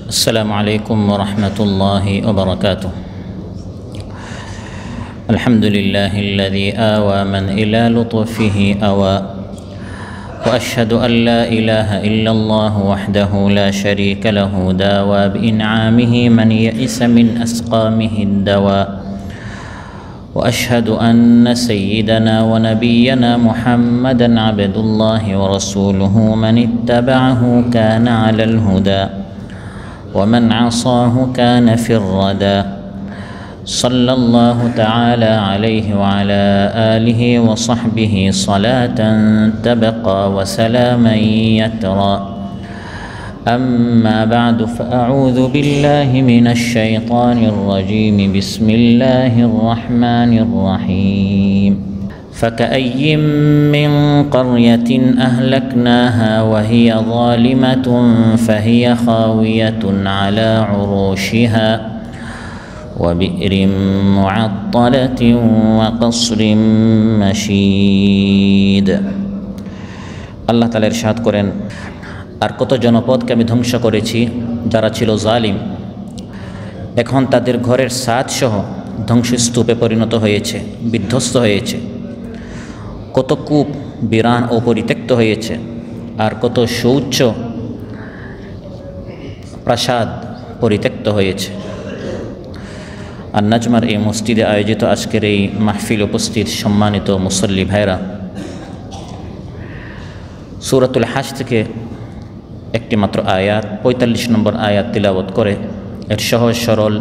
السلام عليكم ورحمة الله وبركاته. الحمد لله الذي آوى من إلى لطفه أوى، وأشهد أن لا إله إلا الله وحده لا شريك له داوى بإنعامه من يئس من أسقامه الدواء، وأشهد أن سيدنا ونبينا محمدًا عبد الله ورسوله من اتبعه كان على الهدى ومن عصاه كان في الردى، صلى الله تعالى عليه وعلى آله وصحبه صلاة تبقى وسلاما يترى. أما بعد، فأعوذ بالله من الشيطان الرجيم. بسم الله الرحمن الرحيم. فكأي من قرية أهلكناها وهي ظالمة فهي خاوية على عروشها وبئر معطلة وقصر مشيد। আল্লাহ তাআলা ইরশাদ করেন, আর কত জনপদকে আমি ধ্বংস করেছি যারা ছিল জালিম, এখন তাদের ঘরের ছাদ সহ ধ্বংসস্তূপে পরিণত হয়েছে, বিধ্বস্ত হয়েছে। কত কূপ বিরান ও পরিত্যক্ত হয়েছে, আর কত সুউচ্চ প্রাসাদ পরিত্যক্ত হয়েছে। আর নাজমার এই মসজিদে আয়োজিত আজকের এই মাহফিল উপস্থিত সম্মানিত মুসল্লি ভাইরা, সূরাতুল হাশ থেকে একটি মাত্র আয়াত ৪৫ নম্বর আয়াত তিলাওয়াত করে এর সহজ সরল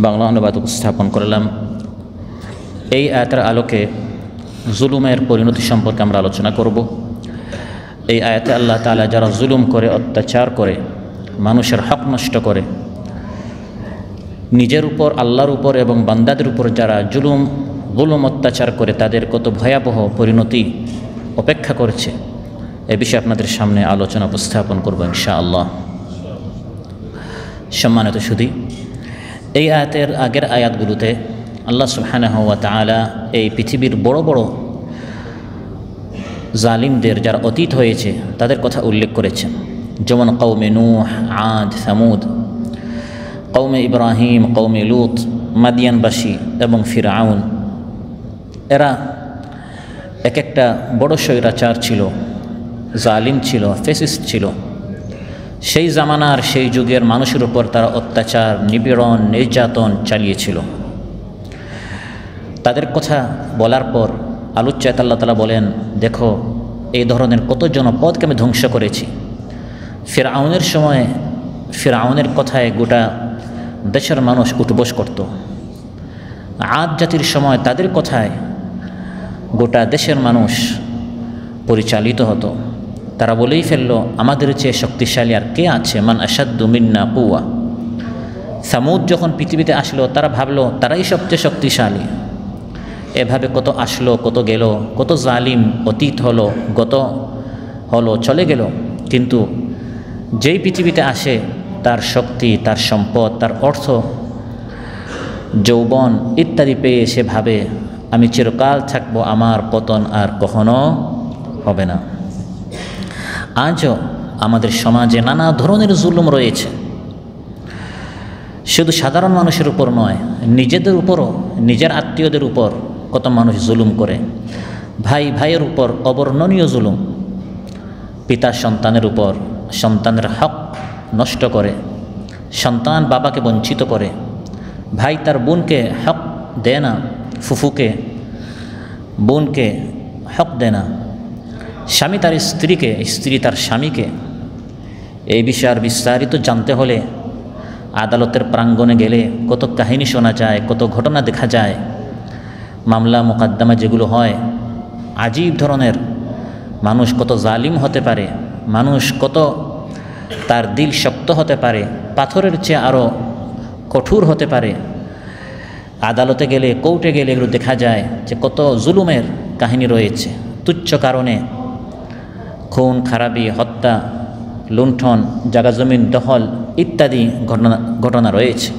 বাংলা অনুবাদ উপস্থাপন করলাম। এই আয়াতের আলোকে জুলুমের পরিণতি সম্পর্কে আমরা আলোচনা করব। এই আয়াতে আল্লাহ তাআলা যারা জুলুম করে, অত্যাচার করে, মানুষের হক নষ্ট করে, নিজের উপর, আল্লাহর উপর এবং বান্দাদের উপর যারা জুলুম অত্যাচার করে, তাদের কত ভয়াবহ পরিণতি অপেক্ষা করছে, এ বিষয়ে আপনাদের সামনে আলোচনা উপস্থাপন করব ইনশাআল্লাহ। সম্মানিত সুধী, এই আয়াতের আগের আয়াতগুলোতে আল্লাহ সুবহানাহু ওয়া তাআলা এই পৃথিবীর বড় বড় জালিমদের যারা অতীত হয়েছে তাদের কথা উল্লেখ করেছেন, যেমন কওমে নূহ, আদ, সামুদ, কওমে ইব্রাহিম, কওমে লূত, মাদিয়ানবাসী এবং ফিরআউন। এরা এক একটা বড় স্বৈরাচার ছিল, জালিম ছিল, ফ্যাসিস্ট ছিল। সেই জামানার, সেই যুগের মানুষের উপর তারা অত্যাচার, নিপীড়ন, নির্যাতন চালিয়েছিল। তাদের কথা বলার পর আলোচ্যাত আল্লাহ তাআলা বলেন, দেখো এই ধরনের কত জনপদকে আমি ধ্বংস করেছি। ফিরআউনের সময় ফিরআউনের কথায় গোটা দেশের মানুষ উঠবোস করত। আদ জাতির সময় তাদের কথায় গোটা দেশের মানুষ পরিচালিত হতো। তারা বলেই ফেলল, আমাদের চেয়ে শক্তিশালী আর কে আছে? মান আশাদ্দু মিন্না কুওয়া। সামুদ যখন পৃথিবীতে আসলো, তারা ভাবলো তারাই সবচেয়ে শক্তিশালী। এভাবে কত আসলো, কত গেল, কত জালিম অতীত হলো, গত হলো, চলে গেল। কিন্তু যেই পৃথিবীতে আসে, তার শক্তি, তার সম্পদ, তার অর্থ, যৌবন ইত্যাদি পেয়ে সে ভাবে আমি চিরকাল থাকবো, আমার পতন আর কখনো হবে না। আজও আমাদের সমাজে নানা ধরনের জুলুম রয়েছে। শুধু সাধারণ মানুষের উপর নয়, নিজেদের উপরও, নিজের আত্মীয়দের উপর কত মানুষ জুলুম করে। ভাই ভাইয়ের উপর অবর্ণনীয় জুলুম, পিতা সন্তানের উপর, সন্তানের হক নষ্ট করে, সন্তান বাবাকে বঞ্চিত করে, ভাই তার বোনকে হক দেয় না, ফুফুকে, বোনকে হক দেয় না, স্বামী তার স্ত্রীকে, স্ত্রী তার স্বামীকে। এই বিষয়ে বিস্তারিত জানতে হলে আদালতের প্রাঙ্গণে গেলে কত কাহিনী শোনা যায়, কত ঘটনা দেখা যায়। মামলা মোকদ্দমা যেগুলো হয়, আজীব ধরনের। মানুষ কত জালিম হতে পারে, মানুষ কত তার দিল শক্ত হতে পারে, পাথরের চেয়ে আরও কঠোর হতে পারে। আদালতে গেলে, কোর্টে গেলে এগুলো দেখা যায় যে কত জুলুমের কাহিনী রয়েছে। তুচ্ছ কারণে খুন খারাপি, হত্যা, লুণ্ঠন, জায়গা জমিন দখল ইত্যাদি ঘটনা রয়েছে।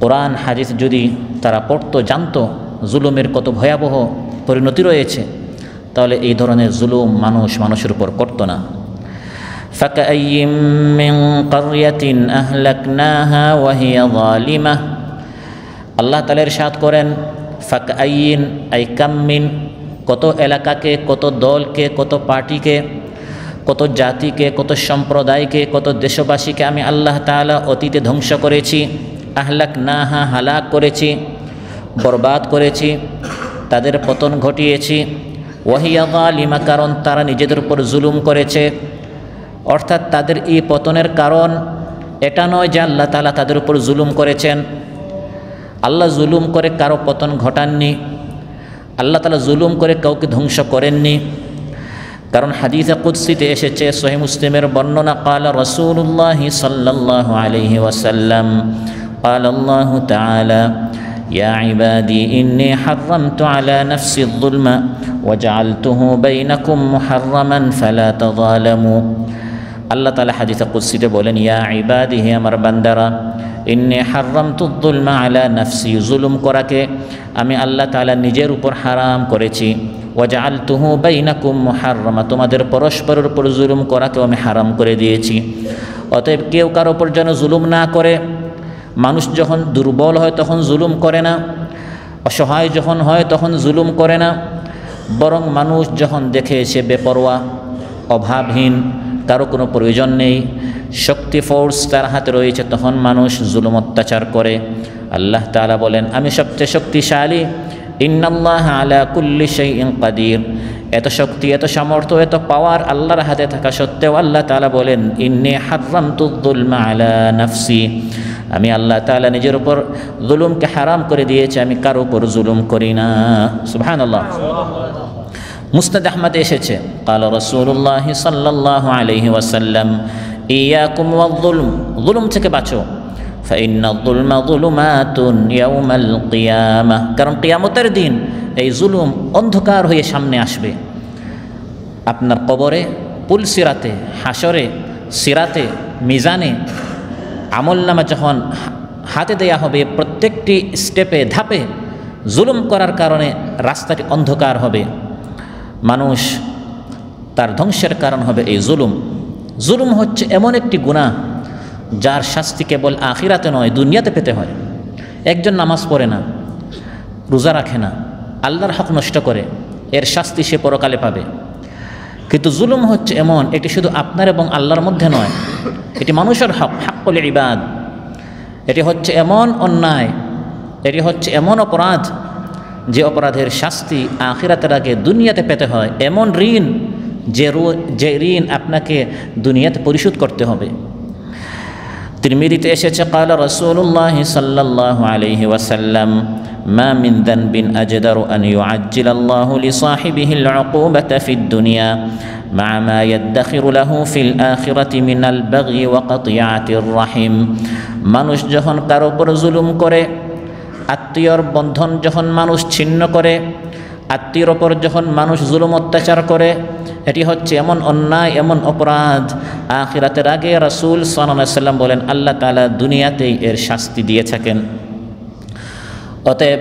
কোরআন হাদিস যদি তারা পড়তো, জানতো জুলুমের কত ভয়াবহ পরিণতি রয়েছে, তাহলে এই ধরনের জুলুম মানুষের উপর করতো না। فكأي من قرية أهلكناها وهي ظالمة আল্লাহ তাআলা ইরশাদ করেন ফাকআইন আই কাম্মিন, কত এলাকাকে, কত দলকে, কত পার্টিকে, কত জাতিকে, কত সম্প্রদায়কে, কত দেশবাসীকে আমি আল্লাহ তাআলা অতীতে ধ্বংস করেছি। আহলাকনাহা, হালাক করেছি, বরবাদ করেছি, তাদের পতন ঘটিয়েছি। ওয়াহিয়া যালিমা, কারণ তারা নিজেদের উপর জুলুম করেছে। অর্থাৎ তাদের এই পতনের কারণ এটা নয় যে আল্লাহ তাআলা তাদের উপর জুলুম করেছেন। আল্লাহ জুলুম করে কারো পতন ঘটাননি, আল্লাহ তাআলা জুলুম করে কাউকে ধ্বংস করেননি। কারণ হাদিসে কুদসিতে এসেছে, সহিহ মুসলিমের বর্ণনা, ক্বালা রাসূলুল্লাহ সাল্লাল্লাহু আলাইহি ওয়াসাল্লাম, ক্বালা আল্লাহু তাআলা ইয়া ইবাদি ইন্নী হাররামতু আলা নাফসি যুলমা ওয়া জাআলতুহু বাইনাকুম মুহাররামান ফালা তাযালামু। আল্লাহ তাআলা হাদিসে কুদসিতে বলেন, ইয়া ইবাদি, হে আমার বান্দারা, ইন্নী হাররামতু যুলমা আলা নাফসি, জুলুম করাকে আমি আল্লাহ তাআলা নিজের উপর হারাম করেছি। ওয়া জাআলতুহু বাইনাকুম মুহাররামা, তোমাদের পরস্পরের উপর জুলুম করাকেও আমি হারাম করে দিয়েছি। অতএব কেউ কারো উপর যেন জুলুম না করে। মানুষ যখন দুর্বল হয় তখন জুলুম করে না, অসহায় যখন হয় তখন জুলুম করে না, বরং মানুষ যখন দেখে সে বেপরোয়া, অভাবহীন, কারো কোনো প্রয়োজন নেই, শক্তি ফোর্স তার হাতে রয়েছে, তখন মানুষ জুলুম অত্যাচার করে। আল্লাহ তাআলা বলেন, আমি সবচেয়ে শক্তিশালী। ইন্নাল্লাহা আলা কুল্লি শাইইন কাদির, এত শক্তি, এত সামর্থ্য, এত পাওয়ার আল্লাহর হাতে থাকা সত্ত্বেও আল্লাহ তাআলা বলেন, ইন্নী হাররামতু যুলমা আলা নাফসি, আমি আল্লাহ তাআলা নিজের উপর জুলুমকে হারাম করে দিয়েছি, আমি কারো উপর জুলুম করি না। সুবহানাল্লাহ। মুসনাদ আহমদে এসেছে, ক্বালা রাসূলুল্লাহ সাল্লাল্লাহু আলাইহি ওয়াসাল্লাম, ইয়াকুম ওয়ায-যুলম, জুলুম থেকে বাঁচো। ফাইন্না যুলমা যুলুমাতুন ইয়াউমাল কিয়ামাহ, কারণ কিয়ামতের দিন এই জুলুম অন্ধকার হয়ে সামনে আসবে। আপনার কবরে, পুলসিরাতে, হাসরে, সিরাতে, মিজানে আমলনামা যখন হাতে দেয়া হবে, প্রত্যেকটি স্টেপে, ধাপে জুলুম করার কারণে রাস্তাটি অন্ধকার হবে। মানুষ তার ধ্বংসের কারণ হবে এই জুলুম। জুলুম হচ্ছে এমন একটি গুনাহ যার শাস্তি কেবল আখিরাতে নয়, দুনিয়াতে পেতে হয়। একজন নামাজ পড়ে না, রোজা রাখে না, আল্লাহর হক নষ্ট করে, এর শাস্তি সে পরকালে পাবে। কিন্তু জুলুম হচ্ছে এমন, এটি শুধু আপনার এবং আল্লাহর মধ্যে নয়, এটি মানুষের হক, হাক্কুল ইবাদ। এটি হচ্ছে এমন অন্যায়, এটি হচ্ছে এমন অপরাধ যে অপরাধের শাস্তি আখিরাতের আগে দুনিয়াতে পেতে হয়। এমন ঋণ যে ঋণ আপনাকে দুনিয়াতে পরিশোধ করতে হবে। তিরমিজিতে এসেছে, ক্বালা রাসূলুল্লাহ সাল্লাল্লাহু আলাইহি ওয়াসাল্লাম, মা মিন যানবিন আজদারু আন ইউআজ্জিলাল্লাহু লিসাহিবিহিল উকুবাতা ফিদ দুনিয়া মা মা ইয়াদখিরু লাহু ফিল আখিরাতি মিনাল বাগই ওয়া কাতিআতির রাহিম। মানুষ যখন কারো উপর জুলুম করে, আত্মীয়র বন্ধন যখন মানুষ ছিন্ন করে, আত্মীয়র ওপর যখন মানুষ জুলুম অত্যাচার করে, এটি হচ্ছে এমন অন্যায়, এমন অপরাধ, আখিরাতের আগে রাসূল সাল্লাল্লাহু আলাইহি ওয়াসাল্লাম বলেন আল্লাহ তাআলা দুনিয়াতেই এর শাস্তি দিয়ে থাকেন। অতএব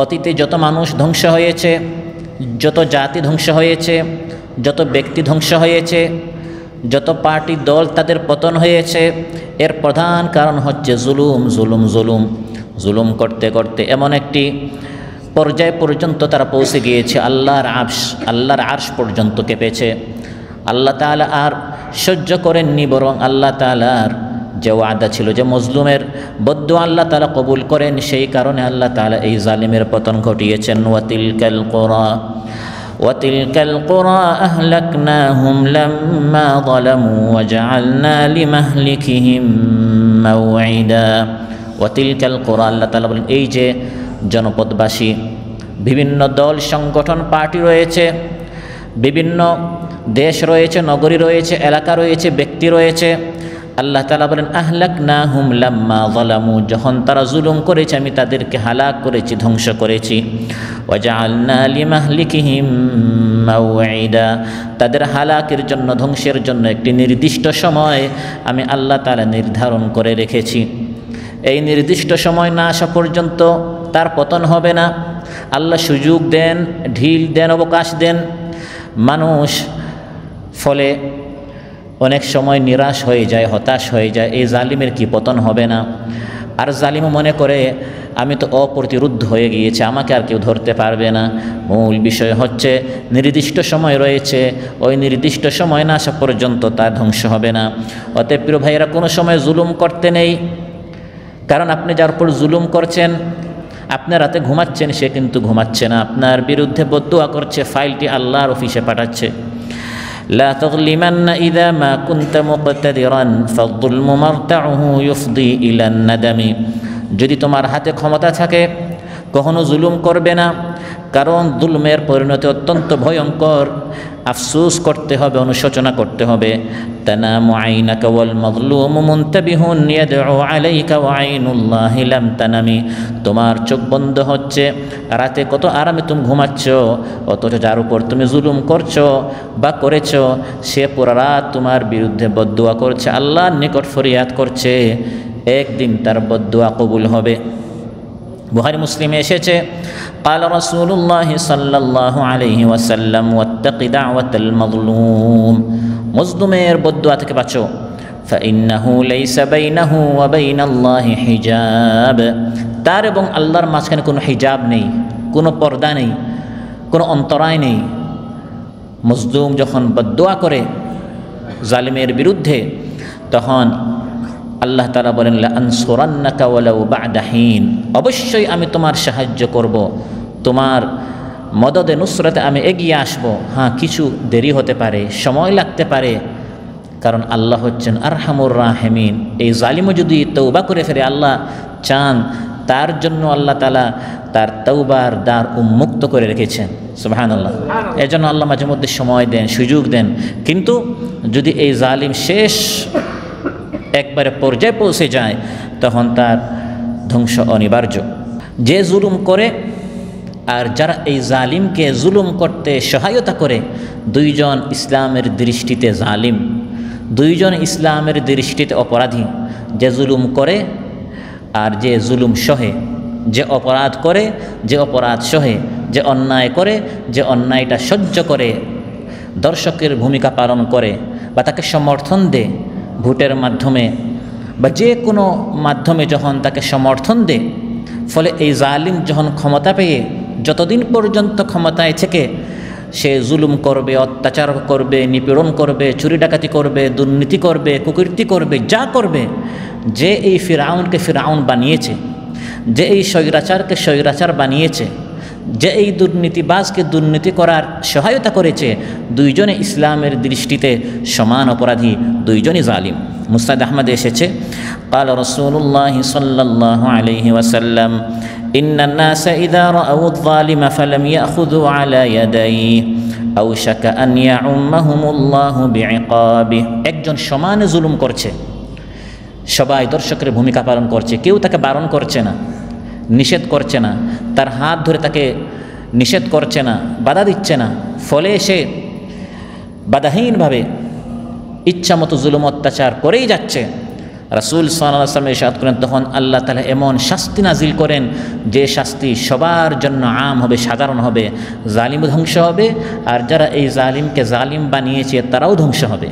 অতীতে যত মানুষ ধ্বংস হয়েছে, যত জাতি ধ্বংস হয়েছে, যত ব্যক্তি ধ্বংস হয়েছে, যত পার্টি দল তাদের পতন হয়েছে, এর প্রধান কারণ হচ্ছে জুলুম, জুলুম, জুলুম। জুলুম করতে করতে এমন একটি পর্যায় পর্যন্ত তারা পৌঁছে গিয়েছে, আল্লাহর আরশ পর্যন্ত কেঁপেছে। আল্লাহ তাআলা আর সহ্য করেননি, বরং আল্লাহ তাআলার যে ওয়াদা ছিল, যে মজলুমের বদদুয়া আল্লাহ তাআলা কবুল করেন, সেই কারণে আল্লাহ তাআলা এই জালিমের পতন ঘটিয়েছেন। ওয়াতিলকাল কুরা আহলাকনাহুম লাম্মা যালামু ওয়া জাআলনা লিমাহলিকিহিম মাওঈদা। ওয়াতিলকাল কুরা, আল্লাহ তাআলা বলেন, এই যে জনপদবাসী, বিভিন্ন দল, সংগঠন, পার্টি রয়েছে, বিভিন্ন দেশ রয়েছে, নগরী রয়েছে, এলাকা রয়েছে, ব্যক্তি রয়েছে, আল্লাহ তাআলা বলেন আহলাকনাহুম লাম্মা যালামু, যখন তারা জুলুম করেছে আমি তাদেরকে হালাক করেছি, ধ্বংস করেছি। ওয়া জাআলনা লিমাহলিকিহিম মাওঈদা, তাদের হালাকের জন্য, ধ্বংসের জন্য একটি নির্দিষ্ট সময় আমি আল্লাহ তাআলা নির্ধারণ করে রেখেছি। এই নির্দিষ্ট সময় না আসা পর্যন্ত তার পতন হবে না। আল্লাহ সুযোগ দেন, ঢিল দেন, অবকাশ দেন। মানুষ ফলে অনেক সময় নিরাশ হয়ে যায়, হতাশ হয়ে যায়, এই জালিমের কি পতন হবে না? আর জালিমও মনে করে আমি তো অপ্রতিরোধ হয়ে গিয়েছে, আমাকে আর কেউ ধরতে পারবে না। মূল বিষয় হচ্ছে নির্দিষ্ট সময় রয়েছে, ওই নির্দিষ্ট সময় না আসা পর্যন্ত তার ধ্বংস হবে না। অতএব প্রিয় ভাইয়েরা, কোনো সময় জুলুম করতে নেই, কারণ আপনি যার উপর জুলুম করছেন, আপনি রাতে ঘুমাচ্ছেন, সে কিন্তু ঘুমাচ্ছে না, আপনার বিরুদ্ধে বদদুয়া করছে, ফাইলটি আল্লাহর অফিসে পাঠাচ্ছে। লা তাযলিমান্না ইযা মা কুনতা মুকতাদিরান ফাযুলমু মারতাউহু ইফদি ইলা নাদামি। যদি তোমার হাতে ক্ষমতা থাকে কখনো জুলুম করবে না, কারণ জুলমের পরিণতি অত্যন্ত ভয়ঙ্কর। আফসোস করতে হবে, অনুশোচনা করতে হবে। তানামু আইনাকা ওয়াল মাজলুমু মুনতাবিহুন ইয়াদউ আলাইকা ওয়া আইনুল্লাহি লাম তানামি। তোমার চোখ বন্ধ হচ্ছে, রাতে কত আরামে তুমি ঘুমাচ্ছ, অথচ যার উপর তুমি জুলুম করছো বা করেছো সে পুরা রাত তোমার বিরুদ্ধে বদদুয়া করছে, আল্লাহর নিকট ফরিয়াদ করছে, একদিন তার বদদুয়া কবুল হবে। বুখারী মুসলিমে এসেছে, قال رسول الله صلى الله عليه وسلم واتق دعوة المظلوم। মজলুমের বদদুয়া থেকে বাঁচো, فإنه ليس بينه وبين الله حجاب। তার এবং আল্লাহর মাঝখানে কোনো হিজাব নেই, কোনো পর্দা নেই, কোনো অন্তরায় নেই। মজলুম যখন বদদুয়া করে জালিমের বিরুদ্ধে, তখন আল্লাহ তাআলা বলেন, লা আনসুরান্নাকা ওয়ালাউ বা'দা হিন। অবশ্যই আমি তোমার সাহায্য করব, তোমার মদদে নুসরতে আমি এগিয়ে আসব। হ্যাঁ, কিছু দেরি হতে পারে, সময় লাগতে পারে, কারণ আল্লাহ হচ্ছেন আরহামুর রাহিমিন। এই জালিমও যদি তওবা করে ফেরে, আল্লাহ চান তার জন্য আল্লাহ তাআলা তার তওবার দ্বার উন্মুক্ত করে রেখেছেন। সুবহানাল্লাহ। এজন্য আল্লাহ মাঝে মধ্যে সময় দেন, সুযোগ দেন। কিন্তু যদি এই জালিম শেষ একবারে পর্যায়ে পৌঁছে যায়, তখন তার ধ্বংস অনিবার্য। যে জুলুম করে আর যারা এই জালিমকে জুলুম করতে সহায়তা করে, দুইজন ইসলামের দৃষ্টিতে জালিম, দুইজন ইসলামের দৃষ্টিতে অপরাধী। যে জুলুম করে আর যে জুলুম সহে, যে অপরাধ করে, যে অপরাধ সহে, যে অন্যায় করে, যে অন্যায়টা সহ্য করে, দর্শকের ভূমিকা পালন করে বা তাকে সমর্থন দেয় ভোটের মাধ্যমে বা যে কোনো মাধ্যমে, যখন তাকে সমর্থন দেয়, ফলে এই জালিম যখন ক্ষমতা পেয়ে, যতদিন পর্যন্ত ক্ষমতায় থেকে সে জুলুম করবে, অত্যাচার করবে, নিপীড়ন করবে, চুরি ডাকাতি করবে, দুর্নীতি করবে, কুকীর্তি করবে, যা করবে, যে এই ফিরআউনকে ফিরআউন বানিয়েছে, যে এই স্বৈরাচারকে স্বৈরাচার বানিয়েছে, যে এই দুর্নীতিবাজকে দুর্নীতি করার সহায়তা করেছে, দুইজনে ইসলামের দৃষ্টিতে সমান অপরাধী, দুইজনই জালিম। মুসনাদ আহমদে এসেছে, قال رسول الله صلى الله عليه وسلم إن الناس إذا رأوا الظالم فلم يأخذوا على يديه أوشك أن يعمهم الله بعقابه। একজন সমানে জুলুম করছে, সবাই দর্শকের ভূমিকা পালন করছে, কেউ তাকে বারণ করছে না, নিষেধ করছে না, তার হাত ধরে তাকে নিষেধ করছে না, বাধা দিচ্ছে না, ফলে সে বাধাহীনভাবে ইচ্ছামতো জুলুম অত্যাচার করেই যাচ্ছে। রাসূল সাল্লাল্লাহু আলাইহি ওয়াসাল্লাম ইরশাদ করেন, তখন আল্লাহ তাআলা এমন শাস্তি নাজিল করেন যে শাস্তি সবার জন্য আম হবে, সাধারণ হবে। জালিম ধ্বংস হবে, আর যারা এই জালিমকে জালিম বানিয়েছে তারাও ধ্বংস হবে।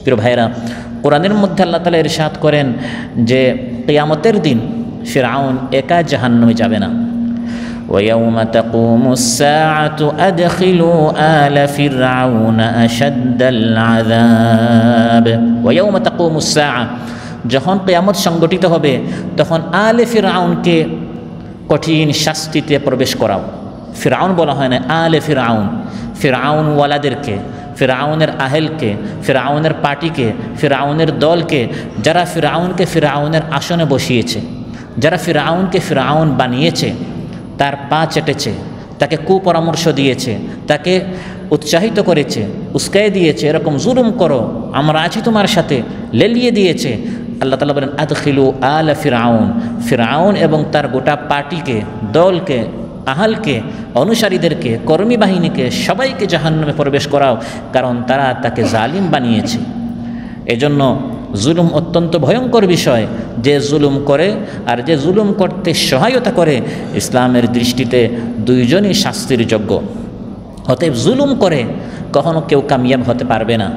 প্রিয় ভাইরা, কোরআনের মধ্যে আল্লাহ তাআলা ইরশাদ করেন যে কিয়ামতের দিন ফিরআউন একা জাহান্নামে যাবে না। ويوم تقوم الساعة أدخلوا آل فرعون أشد العذاب ويوم تقوم الساعة যখন কিয়ামত সংগঠিত হবে, তখন আলে ফিরআউনকে কঠিন শাস্তিতে প্রবেশ করাও। ফিরআউন বলা হয় না, আলে ফিরআউন, ফিরআউন ওয়ালাদেরকে, ফিরআউনের আহেলকে, ফিরআউনের পার্টিকে, ফিরআউনের দলকে, যারা ফিরআউনকে ফিরআউনের আসনে বসিয়েছে, যারা ফিরআউনকে ফিরআউন বানিয়েছে, তার পা চেটেছে, তাকে কুপরামর্শ দিয়েছে, তাকে উৎসাহিত করেছে, উস্কাই দিয়েছে, এরকম জুলুম করো, আমরা আছি তোমার সাথে, লেলিয়ে দিয়েছে। আল্লাহ তাআলা বলেন, আদখিলু আলা ফিরআউন, ফিরআউন এবং তার গোটা পার্টিকে, দলকে, আহালকে, অনুসারীদেরকে, কর্মী বাহিনীকে, সবাইকে জাহান্নামে প্রবেশ করাও, কারণ তারা তাকে জালিম বানিয়েছে। এজন্য জুলুম অত্যন্ত ভয়ঙ্কর বিষয়। যে জুলুম করে আর যে জুলুম করতে সহায়তা করে, ইসলামের দৃষ্টিতে দুইজনই শাস্তির যোগ্য। অতএব জুলুম করে কখনো কেউ কামিয়াব হতে পারবে না,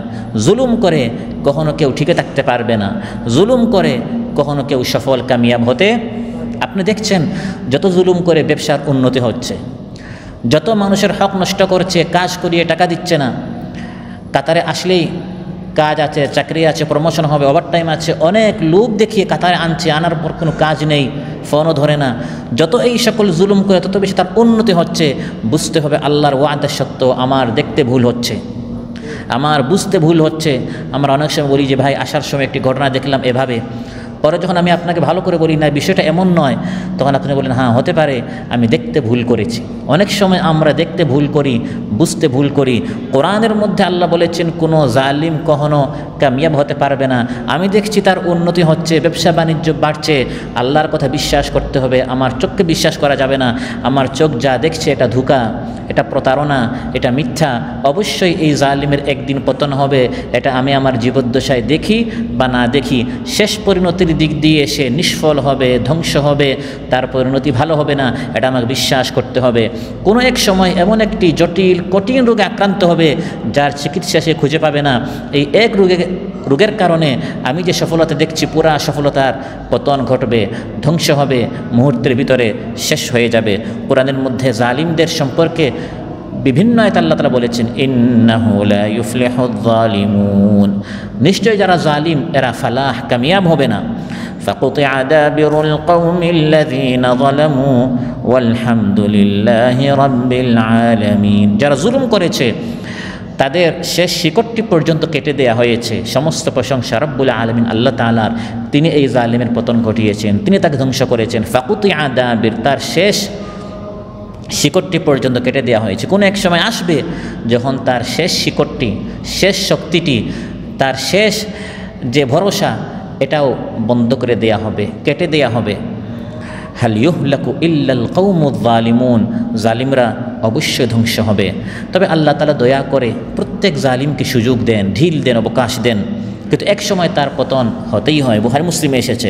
জুলুম করে কখনো কেউ ঠিকে থাকতে পারবে না, জুলুম করে কখনো কেউ সফল কামিয়াব হতে। আপনি দেখছেন যত জুলুম করে ব্যবসার উন্নতি হচ্ছে, যত মানুষের হক নষ্ট করছে, কাজ করিয়ে টাকা দিচ্ছে না, কাতারে আসলেই কাজ আছে, চাকরি আছে, প্রমোশন হবে, ওভারটাইম আছে, অনেক লোক দেখিয়ে কাতারে আনছে, আনার পর কোনো কাজ নেই, ফোনও ধরে না। যত এই সকল জুলুম করে তত বেশি তার উন্নতি হচ্ছে। বুঝতে হবে আল্লাহর ওয়াদা সত্য, আমার দেখতে ভুল হচ্ছে, আমার বুঝতে ভুল হচ্ছে। আমরা অনেক সময় বলি যে ভাই আসার সময় একটি ঘটনা দেখলাম এভাবে, পরে যখন আমি আপনাকে ভালো করে বলি না বিষয়টা এমন নয়, তখন আপনি বলেন হ্যাঁ হতে পারে আমি দেখতে ভুল করেছি। অনেক সময় আমরা দেখতে ভুল করি, বুঝতে ভুল করি। কোরআনের মধ্যে আল্লাহ বলেছেন কোনো জালিম কখনো কামিয়াব হতে পারবে না। আমি দেখছি তার উন্নতি হচ্ছে, ব্যবসা বাণিজ্য বাড়ছে, আল্লাহর কথা বিশ্বাস করতে হবে, আমার চোখকে বিশ্বাস করা যাবে না। আমার চোখ যা দেখছে এটা ধোঁকা, এটা প্রতারণা, এটা মিথ্যা। অবশ্যই এই জালিমের একদিন পতন হবে, এটা আমি আমার জীবদ্দশায় দেখি বা না দেখি। শেষ পরিণতির দিক দিয়ে সে নিষ্ফল হবে, ধ্বংস হবে, তার পরিণতি ভালো হবে না, এটা আমাকে বিশ্বাস করতে হবে। কোনো এক সময় এমন একটি জটিল কঠিন রোগে আক্রান্ত হবে যার চিকিৎসা সে খুঁজে পাবে না। এই এক রোগের কারণে আমি যে সফলতা দেখছি পুরা সফলতার পতন ঘটবে, ধ্বংস হবে, মুহূর্তের ভিতরে শেষ হয়ে যাবে। কোরআনের মধ্যে জালিমদের সম্পর্কে বিভিন্ন আয়াত আল্লাহ তাআলা বলেছেন ইন্নাহু লা ইউফলিহুয যালিমুন, নিশ্চয় যারা জালিম এরা ফালাহ কামিয়াব হবে না। ফাকুতিআ দাবিরুল কওমিল্লাযীনা যালামু ওয়ালহামদুলিল্লাহি রাব্বিল আলামিন, যারা জুলুম করেছে তাদের শেষ শিকড়টি পর্যন্ত কেটে দেয়া হয়েছে। সমস্ত প্রশংসা রব্বুল আলামিন আল্লাহ তাআলার, তিনি এই জালিমের পতন ঘটিয়েছেন, তিনি তাকে ধ্বংস করেছেন। ফাকুতিআ দাবির, তার শেষ শিকড়টি পর্যন্ত কেটে দেওয়া হয়েছে। কোনো এক সময় আসবে যখন তার শেষ শিকড়টি, শেষ শক্তিটি, তার শেষ যে ভরসা এটাও বন্ধ করে দেয়া হবে, কেটে দেয়া হবে। হাল ইউহলাকু ইল্লাল কওমুয যালিমুন, জালিমরা অবশ্যই ধ্বংস হবে। তবে আল্লাহ তাআলা দয়া করে প্রত্যেক জালিমকে সুযোগ দেন, ঢিল দেন, অবকাশ দেন, কিন্তু এক সময় তার পতন হতেই হয়। বুখারী মুসলিমে এসেছে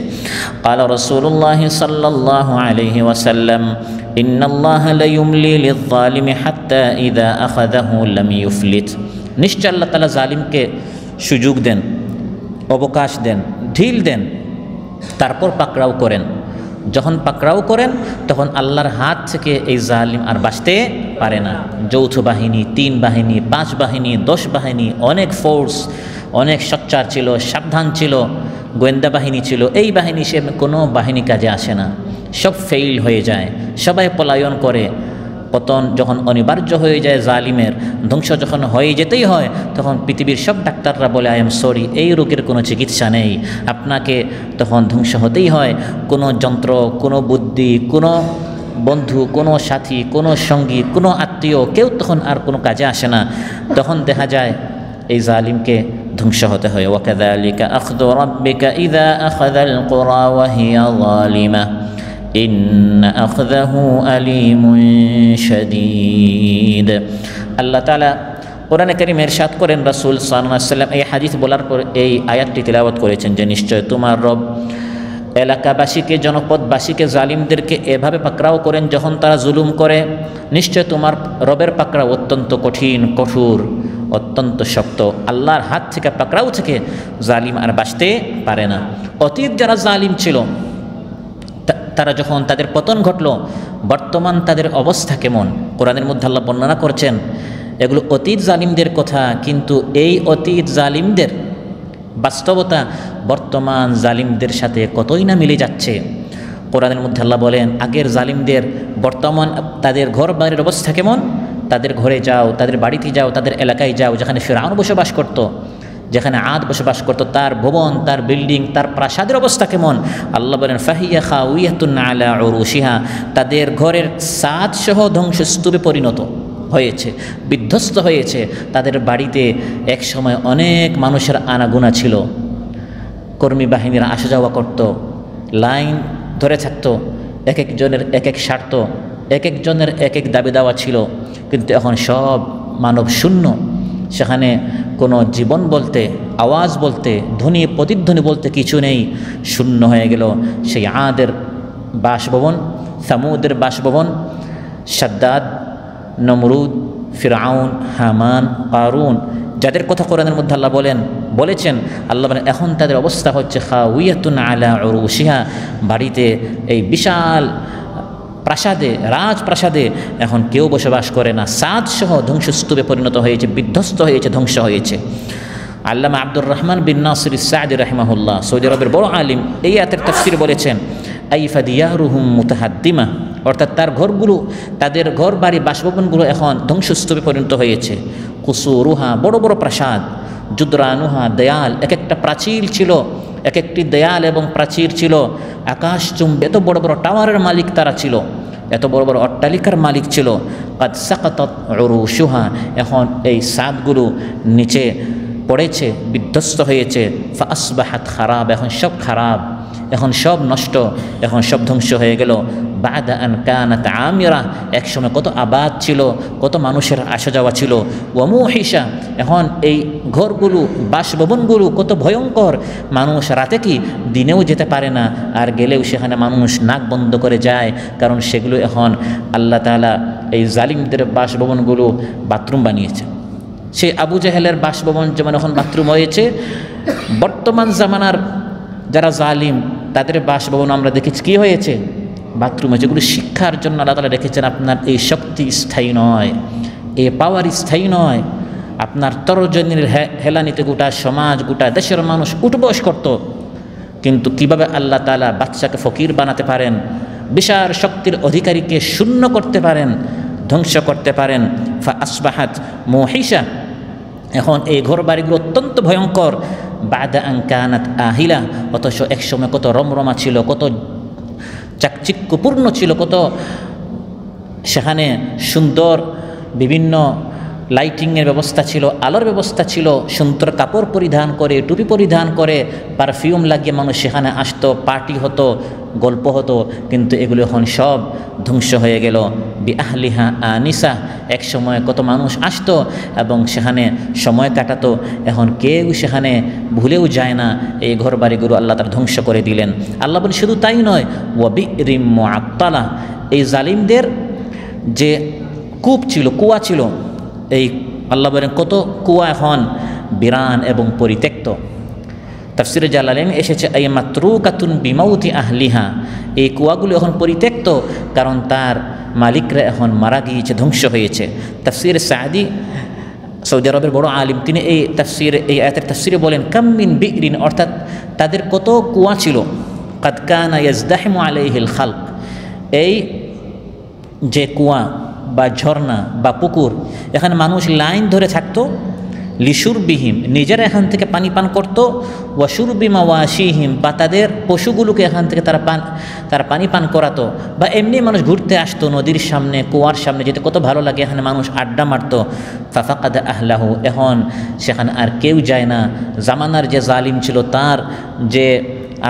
ক্বালা রাসূলুল্লাহ সাল্লাল্লাহু আলাইহি ওয়াসাল্লাম ইন্নাল্লাহা লা ইউমলি লিয-যালিমি হাত্তা ইযা আখাযাহু লাম ইউফলিত, নিশ্চয় আল্লাহ তাআলা জালিমকে সুযোগ দেন, অবকাশ দেন, ঢিল দেন, তারপর পাকড়াও করেন। যখন পাকড়াও করেন তখন আল্লাহর হাত থেকে এই জালিম আর বাঁচতে পারে না। যৌথ বাহিনী, 3 বাহিনী, 5 বাহিনী, 10 বাহিনী, অনেক ফোর্স, অনেক সোচ্চার ছিল, সাবধান ছিল, গোয়েন্দা বাহিনী ছিল, এই বাহিনী সে কোনো বাহিনী কাজে আসে না, সব ফেইল হয়ে যায়, সবাই পলায়ন করে। পতন যখন অনিবার্য হয়ে যায়, জালিমের ধ্বংস যখন হয়ে যেতেই হয়, তখন পৃথিবীর সব ডাক্তাররা বলে আই এম সরি, এই রোগের কোনো চিকিৎসা নেই, আপনাকে তখন ধ্বংস হতেই হয়। কোনো যন্ত্র, কোনো বুদ্ধি, কোনো বন্ধু, কোনো সাথী, কোনো সঙ্গী, কোনো আত্মীয়, কেউ তখন আর কোনো কাজে আসে না। তখন দেখা যায় এই জালিমকে ধ্বংস হতে হয়। ওয়াকাযালিকা আখযু রাব্বিকা ইযা আখাযাল কুরা ওয়া হিয়া যালিমা ইন্না আখযাহু আলীমুন শাদীদ। আল্লাহ তাআলা কোরআনে কারীমে ইরশাদ করেন, রাসূল সাল্লাল্লাহু আলাইহি ওয়াসাল্লাম এই হাদিস বলার পর এই আয়াতটি তিলাওয়াত করেছেন যে নিশ্চয় তোমার রব এলাকাবাসীকে, জনপদবাসীকে, জালিমদেরকে এভাবে পাকড়াও করেন যখন তারা জুলুম করে। নিশ্চয় তোমার রবের পাকড়াও অত্যন্ত কঠিন, কঠোর, অত্যন্ত শক্ত। আল্লাহর হাত থেকে, পাকড়াও থেকে জালিম আর বাঁচতে পারে না। অতীত যারা জালিম ছিল তারা যখন তাদের পতন ঘটল, বর্তমান তাদের অবস্থা কেমন কোরআনের মধ্যে আল্লাহ বর্ণনা করছেন। এগুলো অতীত জালিমদের কথা, কিন্তু এই অতীত জালিমদের বাস্তবতা বর্তমান জালিমদের সাথে কতই না মিলে যাচ্ছে। কোরআনের মধ্যে আল্লাহ বলেন আগের জালিমদের বর্তমান তাদের ঘর বাড়ির অবস্থা কেমন। তাদের ঘরে যাও, তাদের বাড়িতে যাও, তাদের এলাকায় যাও, যেখানে ফিরআউন বসবাস করত, যেখানে আদ বসবাস করত, তার ভবন, তার বিল্ডিং, তার প্রাসাদের অবস্থা কেমন। আল্লাহ বলেন ফাহিয়া খাউইয়াতুন আলা উরুশিহা, তাদের ঘরের ছাদ সহ ধ্বংসস্তূপে পরিণত হয়েছে, বিধ্বস্ত হয়েছে। তাদের বাড়িতে এক সময় অনেক মানুষের আনাগোনা ছিল, কর্মী বাহিনীরা আসা যাওয়া করত, লাইন ধরে থাকতো, এক একজনের এক এক স্বার্থ, এক একজনের এক এক দাবি দাওয়া ছিল। কিন্তু এখন সব মানব শূন্য, সেখানে কোনো জীবন বলতে, আওয়াজ বলতে, ধ্বনি প্রতিধ্বনি বলতে কিছু নেই, শূন্য হয়ে গেল। সেই আদের বাসভবন, সামুদের বাসভবন, সাদ্দাদ, নমরুদ, ফিরআউন, হামান, কারুন, যাদের কথা কোরআনের মধ্যে আল্লাহ বলেছেন, আল্লাহ বলেন এখন তাদের অবস্থা হচ্ছে খাউয়াতুন আলা উরুশিহা, বাড়িতে এই বিশাল প্রাসাদে, রাজপ্রাসাদে এখন কেউ বসবাস করে না, সাদসহ ধ্বংসস্তূপে পরিণত হয়েছে, বিধ্বস্ত হয়েছে, ধ্বংস হয়েছে। আল্লামা আব্দুর রহমান বিন নাসির সাদি রাহিমাহুল্লাহ, সৌদি আরবের বড় আলিম, এই আয়াতের তাফসীর বলেছেন আইফা দিয়ারুহুম মুতাহাদ্দিমা, অর্থাৎ তার ঘরগুলো, তাদের ঘর বাড়ি বাসভবনগুলো এখন ধ্বংসস্তূপে পরিণত হয়েছে। কুসুরুহা, বড় বড় প্রাসাদ, জুদরানুহা, দেয়াল, এক একটা প্রাচীর ছিল, এক একটি দেয়াল এবং প্রাচীর ছিল আকাশচুম্বী, এত বড় বড় টাওয়ারের মালিক তারা ছিল, এত বড় বড় অট্টালিকার মালিক ছিল। কাদ সাকাতাত উরুশুহা, এখন এই ছাদগুলো নিচে পড়েছে, বিধ্বস্ত হয়েছে। ফাসবাহাত খারাব, এখন সব খারাপ, এখন সব নষ্ট, এখন সব ধ্বংস হয়ে গেল। বাদা আন কানাত আমিরা, একসময় কত আবাদ ছিল, কত মানুষের আসা যাওয়া ছিল। ওয়ামুহিসা, এখন এই ঘরগুলো, বাসভবনগুলো কত ভয়ঙ্কর, মানুষ রাতে কি দিনেও যেতে পারে না, আর গেলেও সেখানে মানুষ নাক বন্ধ করে যায়, কারণ সেগুলো এখন আল্লাহ তাআলা এই জালিমদের বাসভবনগুলো বাথরুম বানিয়েছে। সেই আবু জাহেলের বাসভবন যেমন এখন বাথরুম হয়েছে, বর্তমান জামানার যারা জালিম তাদের বাসভবন আমরা দেখেছি কী হয়েছে, বাথরুম হয়েছে। এগুলো শিক্ষার জন্য আল্লাহ তাআলা রেখেছেন। আপনার এই শক্তি স্থায়ী নয়, এই পাওয়ার স্থায়ী নয়। আপনার তরজনীর হেলানিতে গোটা সমাজ, গোটা দেশের মানুষ উঠবস করত, কিন্তু কিভাবে আল্লাহ তাআলা বাচ্চাকে ফকির বানাতে পারেন, বিশাল শক্তির অধিকারীকে শূন্য করতে পারেন, ধ্বংস করতে পারেন। ফা আসবাহাত মুহিসা, এখন এই ঘর বাড়িগুলো অত্যন্ত ভয়ঙ্কর। বাদা আন কানাত আহিলা, অথচ একসময় কত রমরমা ছিল, কত চাকচিক্যপূর্ণ ছিল, কত সেখানে সুন্দর বিভিন্ন লাইটিংয়ের ব্যবস্থা ছিল, আলোর ব্যবস্থা ছিল, সুন্দর কাপড় পরিধান করে, টুপি পরিধান করে, পারফিউম লাগিয়ে মানুষ সেখানে আসতো, পার্টি হতো, গল্প হতো, কিন্তু এগুলো এখন সব ধ্বংস হয়ে গেল। বিআহলিহা আনিসা, এক সময় কত মানুষ আসতো এবং সেখানে সময় কাটাতো, এখন কেউ সেখানে ভুলেও যায় না। এই ঘর বাড়িগুলো আল্লাহ তাআলা ধ্বংস করে দিলেন। আল্লাহ বলেন শুধু তাই নয়, ওয়াবিরিম মুআত্তালা, এই জালিমদের যে কূপ ছিল, কুয়া ছিল, এই আল্লাহ বলেন কত কুয়া এখন বিরান এবং পরিত্যক্ত। তাফসিরে জালালাইন এসেছে আই মাতরুকাতুন বিমাউতি আহলিহা, এই কুয়াগুলো এখন পরিত্যক্ত, কারণ তার মালিকরা এখন মারা গিয়েছে, ধ্বংস হয়েছে। তাফসিরে সাদি, সৌদি আরবের বড় আলিম, তিনি এই আয়াতের তাফসিরে বলেন কাম মিন বিরিন, অর্থাৎ তাদের কত কুয়া ছিল, কাদ কানা ইয়াজদাহিমু আলাইহিল খালক, এই যে কুয়া বা ঝর্ণা বা পুকুর, এখানে মানুষ লাইন ধরে থাকতো, লিশুরবিহিম, নিজেরা এখান থেকে পানি পান করতো, ওয়াশুরবি মাওয়াশিহিম, বা তাদের পশুগুলোকে এখান থেকে তারা পানি পান করাতো, বা এমনি মানুষ ঘুরতে আসতো নদীর সামনে, কুয়ার সামনে যেতে কত ভালো লাগে, এখানে মানুষ আড্ডা মারতো। ফাফাকাদা আহলাহু, এখন সেখানে আর কেউ যায় না। জামানার যে জালিম ছিল তার যে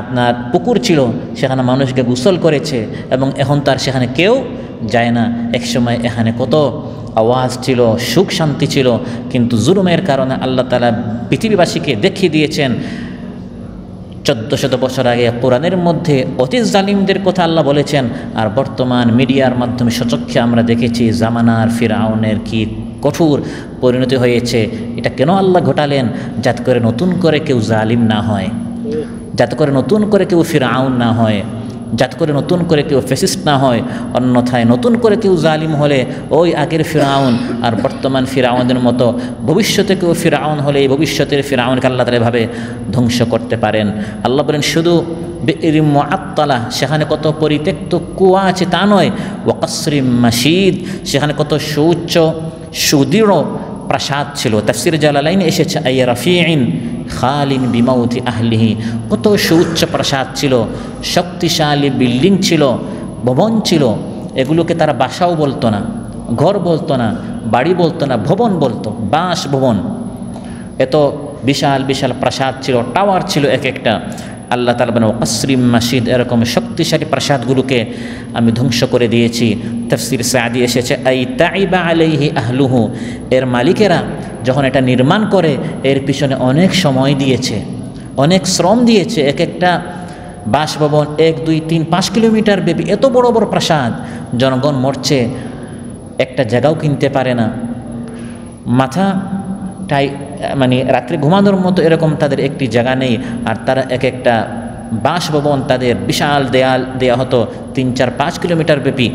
আপনার পুকুর ছিল, সেখানে মানুষকে গোসল করেছে এবং এখন তার সেখানে কেউ যায় না। একসময় এখানে কত আওয়াজ ছিল, সুখ শান্তি ছিল, কিন্তু জুলুমের কারণে আল্লাহ তাআলা পৃথিবীবাসীকে দেখিয়ে দিয়েছেন 1400 বছর আগে কোরআনের মধ্যে অতীত জালিমদের কথা আল্লাহ বলেছেন, আর বর্তমান মিডিয়ার মাধ্যমে সচক্ষে আমরা দেখেছি জামানার ফিরআউনের কি কঠোর পরিণতি হয়েছে। এটা কেন আল্লাহ ঘটালেন? যাতে করে নতুন করে কেউ জালিম না হয়, যাতে করে নতুন করে কেউ ফিরআউন না হয়, যাতে করে নতুন করে কেউ ফ্যাসিস্ট না হয়। অন্যথায় নতুন করে কেউ জালিম হলে ওই আগের ফিরআউন আর বর্তমান ফিরআউনের মতো ভবিষ্যতে কেউ ফিরআউন হলে এই ভবিষ্যতের ফিরআউনকে আল্লাহ তাআলা এভাবে ধ্বংস করতে পারেন। আল্লাহ বলেন শুধু বিইরিম মুআত্তালা, সেখানে কত পরিত্যক্ত কুয়া আছে তা নয়, ওয়াকাসরিম মাশিদ, সেখানে কত সুউচ্চ সুদৃঢ় প্রাসাদ ছিল। তাফসিরে জালালাইন এসেছে আই রাফিইন খালিন বিমাউতি আহলিহি, কত সুউচ্চ প্রাসাদ ছিল, শক্তিশালী বিল্ডিং ছিল, ভবন ছিল, এগুলোকে তারা বাসাও বলতো না, ঘর বলতো না, বাড়ি বলতো না, ভবন বলতো, বাসভবন। এত বিশাল বিশাল প্রাসাদ ছিল, টাওয়ার ছিল এক একটা। আল্লাহ তাআলা বলেন ওয়াকাসরিম মাশিদ, এরকম শক্তিশালী প্রাসাদগুলোকে আমি ধ্বংস করে দিয়েছি। তাফসির সাদি এসেছে আই তাইবা আলাইহি আহলুহু, এর মালিকেরা যখন এটা নির্মাণ করে এর পিছনে অনেক সময় দিয়েছে, অনেক শ্রম দিয়েছে। এক একটা বাসভবন 1, 2, 3, 5 কিলোমিটার ব্যাপী, এত বড় বড় প্রাসাদ, জনগণ মরছে, একটা জায়গাও কিনতে পারে না, মাথাটাই মানে রাত্রে ঘুমানোর মতো এরকম তাদের একটি জায়গা নেই, আর তারা এক একটা বাসভবন তাদের বিশাল দেয়াল দেয়া হতো 3, 4, 5 কিলোমিটার ব্যাপী।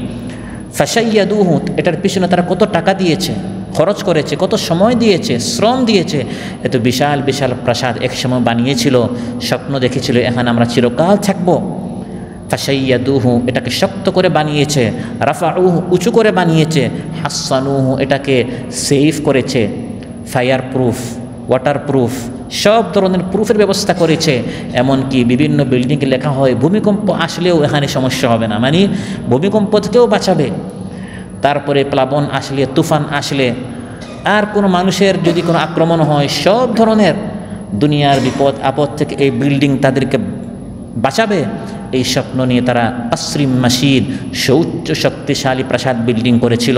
ফাশাইয়াদুহু, এটার পিছনে তারা কত টাকা দিয়েছে, খরচ করেছে, কত সময় দিয়েছে, শ্রম দিয়েছে। এত বিশাল বিশাল প্রাসাদ একসময় বানিয়েছিল, স্বপ্ন দেখেছিল এখানে আমরা চিরকাল থাকবো। ফাশাইয়াদুহু, এটাকে শক্ত করে বানিয়েছে। রাফাউহু, উঁচু করে বানিয়েছে। হাসানুহু, এটাকে সেফ করেছে, ফায়ার প্রুফ, ওয়াটার প্রুফ, সব ধরনের প্রুফের ব্যবস্থা করেছে। এমনকি বিভিন্ন বিল্ডিংয়ে লেখা হয় ভূমিকম্প আসলেও এখানে সমস্যা হবে না, মানে ভূমিকম্প থেকেও বাঁচাবে। তারপরে প্লাবন আসলে, তুফান আসলে, আর কোনো মানুষের যদি কোনো আক্রমণ হয়, সব ধরনের দুনিয়ার বিপদ আপদ থেকে এই বিল্ডিং তাদেরকে বাঁচাবে। এই স্বপ্ন নিয়ে তারা আসরিম মাসিদ, সুউচ্চ শক্তিশালী প্রাসাদ বিল্ডিং করেছিল।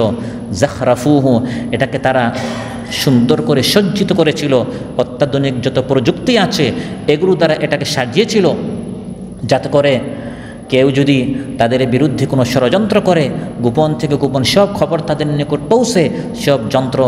জাখরাফুহু, এটাকে তারা সুন্দর করে সজ্জিত করেছিল। অত্যাধুনিক যত প্রযুক্তি আছে এগুলো দ্বারা এটাকে সাজিয়েছিল, যাতে করে কেউ যদি তাদের বিরুদ্ধে কোনো ষড়যন্ত্র করে, গোপন থেকে গোপন সব খবর তাদের নিকট পৌঁছে, সব যন্ত্র,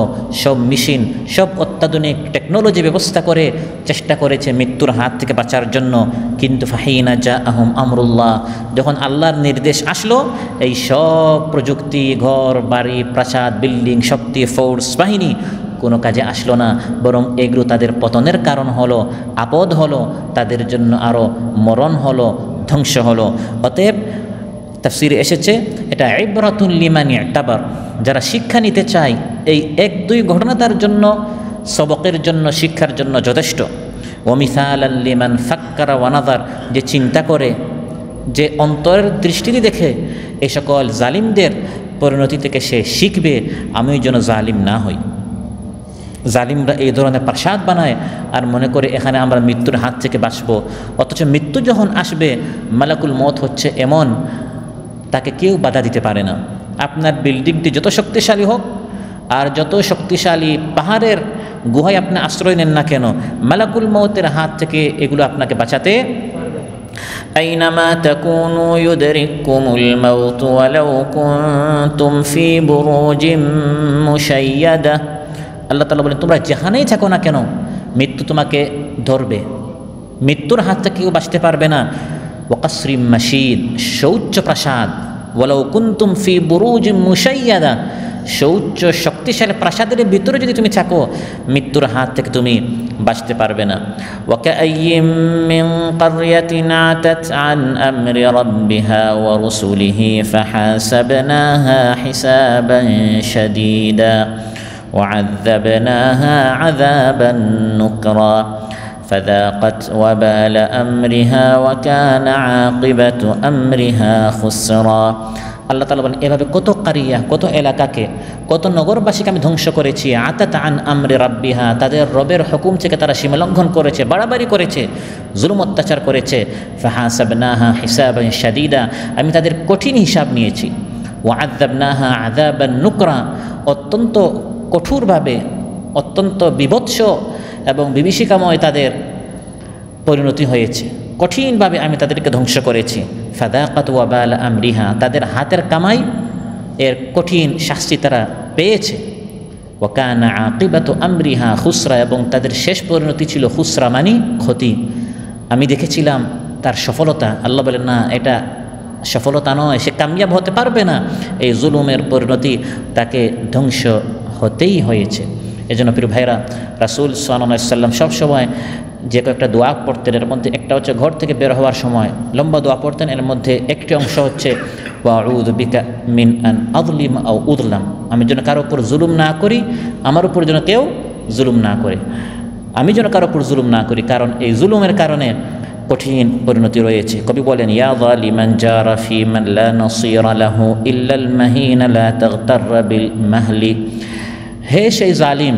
সব মেশিন, সব অত্যাধুনিক টেকনোলজি ব্যবস্থা করে চেষ্টা করেছে মৃত্যুর হাত থেকে বাঁচার জন্য। কিন্তু ফাহিনা জা আহম আমরুল্লাহ, যখন আল্লাহর নির্দেশ আসলো, এই সব প্রযুক্তি, ঘর বাড়ি, প্রাসাদ, বিল্ডিং, শক্তি, ফোর্স, বাহিনী কোনো কাজে আসলো না, বরং এগুলো তাদের পতনের কারণ হলো, আপদ হলো, তাদের জন্য আরও মরণ হলো, ধ্বংস হলো। অতএব তাফসিরে এসেছে এটা ইবরাতুন লিমান ইতাবার, যারা শিক্ষা নিতে চায় এই 1-2 ঘটনা তার জন্য, সবকের জন্য, শিক্ষার জন্য যথেষ্ট। ওমিসালান লিমান ফাক্কারা ওয়া নাযার, যে চিন্তা করে, যে অন্তরের দৃষ্টিতে দেখে এই সকল জালিমদের পরিণতি থেকে সে শিখবে, আমি যেন জালিম না হই। জালিমরা এই ধরনের প্রাসাদ বানায় আর মনে করে এখানে আমরা মৃত্যুর হাত থেকে বাঁচব, অথচ মৃত্যু যখন আসবে, মালাকুল মওত হচ্ছে এমন, তাকে কেউ বাধা দিতে পারে না। আপনার বিল্ডিংটি যত শক্তিশালী হোক আর যত শক্তিশালী পাহাড়ের গুহায় আপনি আশ্রয় নেন না কেন, মালাকুল মওতের হাত থেকে এগুলো আপনাকে বাঁচাতে আইনামা তাকুনু ইউদরিকুমুল মাউত ওয়ালাউ কুনতুম ফি বুরুজিম মুশাইয়াদা। আল্লাহ তাআলা বলেন, তোমরা যেখানেই থাকো না কেন মৃত্যু তোমাকে ধরবে, মৃত্যুর হাত থেকে কেউ বাঁচতে পারবে না। ওয়াকাসরিম মাসিদ, সুউচ্চ প্রাসাদ, ওয়ালাউ কুনতুম ফি বুরুজিম মুশাইয়াদা, সুউচ্চ শক্তিশালী প্রাসাদের ভিতরে যদি তুমি থাকো, মৃত্যুর হাত থেকে তুমি বাঁচতে পারবে না। ওয়াকাআইয়িম মিন ক্বরিয়াতিন আতাত আন আমরি রাব্বিহা ওয়া রুসুলিহি ফাহাসাবনাহা হিসাবান শাদীদা وعذبناها عذابا نكرا فذاقت وبال أمرها وكان عاقبة أمرها خسرا। আল্লাহ তাআলা বলেন, এভাবে কত কারিয়া, কত এলাকাকে, কত নগরবাসীকে আমি ধ্বংস করেছি। আতাত আন আমরি রাব্বিহা, তাদের রবের হুকুম থেকে তারা সীমালঙ্ঘন করেছে, বাড়াবাড়ি করেছে, জুলুম অত্যাচার করেছে। ফাহাসাবনাহা হিসাবান শাদীদা, আমি তাদের কঠিন হিসাব নিয়েছি। ওয়াআযাবনাহা আযাবান নুকরা, অত্যন্ত কঠোরভাবে, অত্যন্ত বিভৎস এবং বিভীষিকাময় তাদের পরিণতি হয়েছে, কঠিনভাবে আমি তাদেরকে ধ্বংস করেছি। ফাযাকাত ওয়াবাল আমরিহা, তাদের হাতের কামাই এর কঠিন শাস্তি তারা পেয়েছে। ওয়া কানা আকিবাতু আমরিহা খুসরা, এবং তাদের শেষ পরিণতি ছিল খুসরা, মানে ক্ষতি। আমি দেখেছিলাম তার সফলতা। আল্লাহ বলেন, না, এটা সফলতা নয়, সে কামিয়াব হতে পারবে না, এই জুলুমের পরিণতি তাকে ধ্বংস হতেই হয়েছে। এজন্য প্রিয় ভাইরা, রাসূল সাল্লাল্লাহু আলাইহি ওয়াসাল্লাম সবসময় যে কয়েকটা দোয়া পড়তেন, এর মধ্যে একটা হচ্ছে ঘর থেকে বের হওয়ার সময় লম্বা দোয়া পড়তেন। এর মধ্যে একটি অংশ হচ্ছে ওয়াউযু বিকা মিন আন আযলিম আও উযলাম, আমি যেন কারো উপর জুলুম না করি, আমার উপর যেন কেউ জুলুম না করে, আমি যেন কারো উপর জুলুম না করি, কারণ এই জুলুমের কারণে কঠিন পরিণতি রয়েছে। কবি বলেন, ইয়া যালিমান জারা ফি মান লা নাসীরা লাহু ইল্লাল মাহিন লা তাগতার বিল মাহলি। হে সেই জালিম,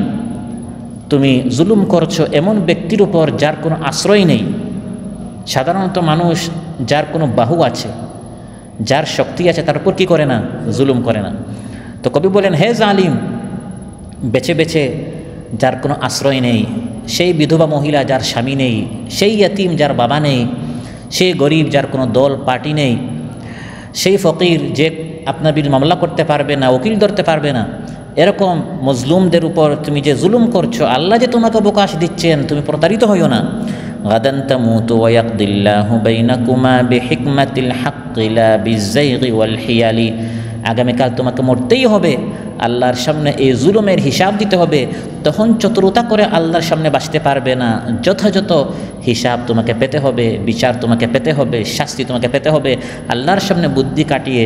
তুমি জুলুম করছো এমন ব্যক্তির উপর যার কোনো আশ্রয় নেই। সাধারণত মানুষ যার কোনো বাহু আছে, যার শক্তি আছে, তার উপর কী করে না? জুলুম করে না। তো কবি বলেন, হে জালিম, বেছে বেছে যার কোনো আশ্রয় নেই, সেই বিধবা মহিলা যার স্বামী নেই, সেই ইয়াতিম যার বাবা নেই, সেই গরিব যার কোনো দল পার্টি নেই, সেই ফকির যে আপনার বিরুদ্ধে মামলা করতে পারবে না, উকিল ধরতে পারবে না, এরকম মজলুমদের উপর তুমি যে জুলুম করছো, আল্লাহ যে তোমাকে অবকাশ দিচ্ছেন, তুমি প্রতারিত হইও না। গাদান তামুতু ওয়া ইয়াকদিল্লাহু বাইনাকুমা বিহিকমাতিল হাক্কি লা বিযায়গি ওয়াল হিয়ালি। আগামীকাল তোমাকে মরতেই হবে, আল্লাহর সামনে এই জুলুমের হিসাব দিতে হবে। তখন চতুরতা করে আল্লাহর সামনে বাঁচতে পারবে না, যথাযথ হিসাব তোমাকে পেতে হবে, বিচার তোমাকে পেতে হবে, শাস্তি তোমাকে পেতে হবে। আল্লাহর সামনে বুদ্ধি কাটিয়ে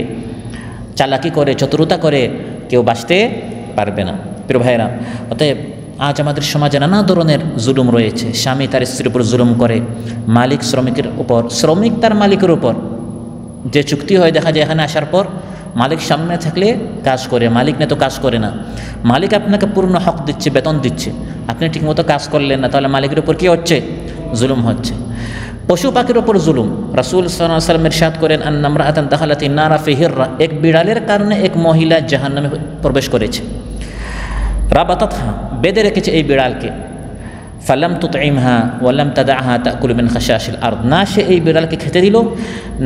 চালাকি করে চতুরতা করে কেউ বাঁচতে পারবে না। প্রিয় ভাইয়েরা, অতএব আজ আমাদের সমাজে নানা ধরনের জুলুম রয়েছে। স্বামী তার স্ত্রীর উপর জুলুম করে, মালিক শ্রমিকের উপর, শ্রমিক তার মালিকের উপর। যে চুক্তি হয়, দেখা যায় এখানে আসার পর মালিক সামনে থাকলে কাজ করে, মালিক না তো কাজ করে না। মালিক আপনাকে পূর্ণ হক দিচ্ছে, বেতন দিচ্ছে, আপনি ঠিকমতো কাজ করলেন না, তাহলে মালিকের উপর কী হচ্ছে? জুলুম হচ্ছে। পশু পাখির ওপর জুলুম। রাসূল সাল্লাল্লাহু আলাইহি ওয়াসাল্লাম ইরশাদ করেন, আন্না ইমরাআতান দাখালাত আন-নারা ফি হিররা, এক বিড়ালের কারণে এক মহিলা জাহান্নামে প্রবেশ করেছে। রাবাতাতহা, বেঁধে রেখেছে এই বিড়ালকে। ফালাম তুতঈমহা ওয়ালাম তাদআহা তাকুলু মিন খাশাশিল আরদ, না সে এই বিড়ালকে খেতে দিল,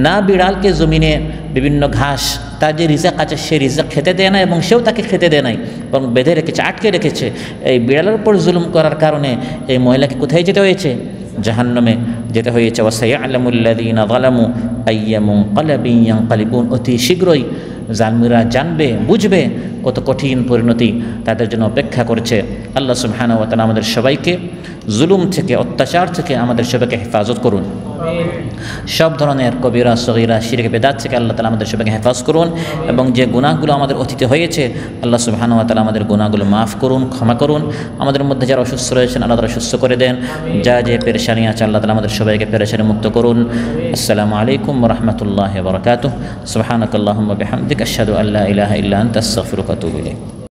না বিড়ালকে জমিনে বিভিন্ন ঘাস, তার যে রিজক আছে সে রিজক খেতে দেয় না, এবং সেও তাকে খেতে দেয় নাই, বরং বেঁধে রেখেছে, আটকে রেখেছে। এই বিড়ালের উপর জুলুম করার কারণে এই মহিলাকে কোথায় যেতে হয়েছে? জাহান্নামে যেতে হয়েছে। ওয়াসায়ালামুল্লাযীনা যালামু আইয়া মুনকালাবিন ইয়ানকালিবুন, অতি শীঘ্রই জালিমরা জানবে, বুঝবে কত কঠিন পরিণতি তাদের জন্য অপেক্ষা করছে। আল্লাহ সুবহানাহু ওয়া তাআলা আমাদের সবাইকে জুলুম থেকে, অত্যাচার থেকে আমাদের সবাইকে হেফাজত করুন। সব ধরনের কবিরা সগীরা শিরক বেদাত থেকে আল্লাহ তাআলা আমাদের সবাইকে হেফাজত করুন, এবং যে গুনাহগুলো আমাদের অতীতে হয়েছে আল্লাহ সুবহানাহু ওয়া তাআলা আমাদের গুনাহগুলো মাফ করুন, ক্ষমা করুন। আমাদের মধ্যে যারা অসুস্থ রয়েছেন আল্লাহ তাআলা সুস্থ করে দেন, যা যে পেরেশানি আছে আল্লাহ তাআলা আমাদের সবাইকে পেরেশানি মুক্ত করুন। আসসালামু আলাইকুম ওয়া রাহমাতুল্লাহি ওয়া বারাকাতুহু। সুবহানাকাল্লাহুম্মা বিহামদিকা আশহাদু আল্লা ইলাহা ইল্লা আনতা আস্তাগফিরুকা ওয়া আতুবু ইলাইক।